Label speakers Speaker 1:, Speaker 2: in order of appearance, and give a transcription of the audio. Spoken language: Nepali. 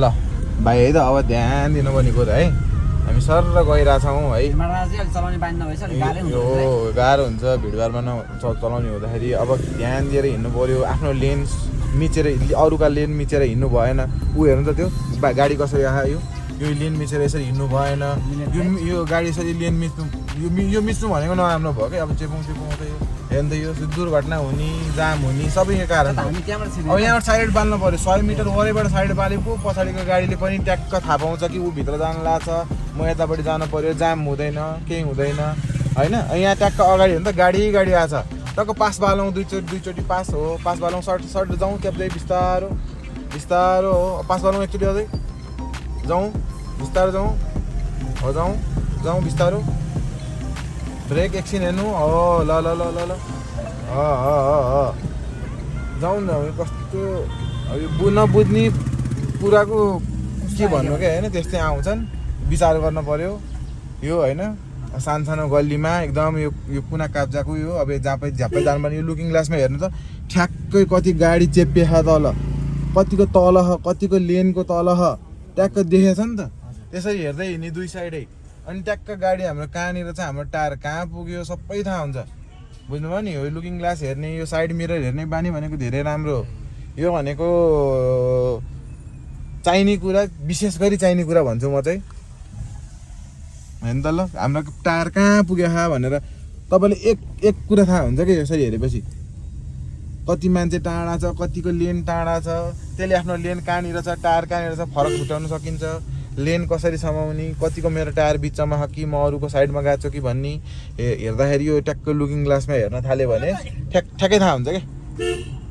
Speaker 1: ल भाइ है त अब ध्यान दिनुपर्ने कुरा है हामी सर गइरहेछौँ है यो गाह्रो हुन्छ भिडभाडमा चलाउने हुँदाखेरि अब ध्यान दिएर हिँड्नु पऱ्यो आफ्नो लेन मिचेर अरूका लेन मिचेर हिँड्नु भएन ऊ हेर्नु त त्यो गाडी कसरी आयो यो लेन मिचेर यसरी हिँड्नु भएन यो गाडी यसरी लेन मिच्नु यो मिच्नु भनेको नराम्रो भयो क्या अब चेपाउँ त यो हेर्नु त यो दुर्घटना हुने जाम हुने सबैको कारण अब यहाँबाट साइड बाल्नु पऱ्यो 100 मिटर वरैबाट साइड बालेको पछाडिको गाडीले पनि ट्याक्क थाहा पाउँछ कि ऊ भित्र जान लाग्छ म यतापट्टि जानु पऱ्यो जाम हुँदैन केही हुँदैन होइन यहाँ ट्याक्क अगाडि हो नि त गाडी आछ टक्क पास बालौँ दुईचोटि पास हो पास बालौँ सर्ट जाउँ त्यहाँ बिस्तारो हो पास बालौँ एकचोटि अझै जाउँ बिस्तारो जाउँ बिस्तारो ब्रेक एकछिन हेर्नु हो ल जाउँ न कस्तो नबुझ्ने कुराको के भन्नु क्या होइन त्यस्तै आउँछन् विचार गर्न पर्यो यो होइन सानो गल्लीमा एकदम यो कुना काप्जाको यो अब झ्यापै जानुपर्ने यो लुकिङ ग्लासमा हेर्नु त ठ्याक्कै कति गाडी चेपिएछ तल कतिको तल कतिको लेनको तल ट्याक्क देखेछ नि त त्यसरी हेर्दै हिँड्ने दुई साइडै अनि ट्याक्क गाडी हाम्रो कहाँनिर छ हाम्रो टायर कहाँ पुग्यो सबै थाहा हुन्छ बुझ्नुभयो नि यो लुकिङ ग्लास हेर्ने यो साइड मिरर हेर्ने बानी भनेको धेरै राम्रो यो भनेको चाहिने कुरा विशेष गरी चाहिने कुरा भन्छु म चाहिँ होइन त ल हाम्रो टायर कहाँ पुग्यो भनेर तपाईँले एक कुरा थाहा हुन्छ कि यसरी हेरेपछि कति मान्छे टाढा छ कतिको लेन टाढा छ त्यसले आफ्नो लेन कहाँनिर छ टायर कहाँनिर छ फरक छुट्याउन सकिन्छ लेन कसरी समाउने कतिको मेरो टायर बिचमा छ कि म अरूको साइडमा गएको छु कि भन्ने हेर्दाखेरि यो ट्याक्क लुकिङ ग्लासमा हेर्न थाल्यो भने ठ्याक्कै थाहा हुन्छ क्या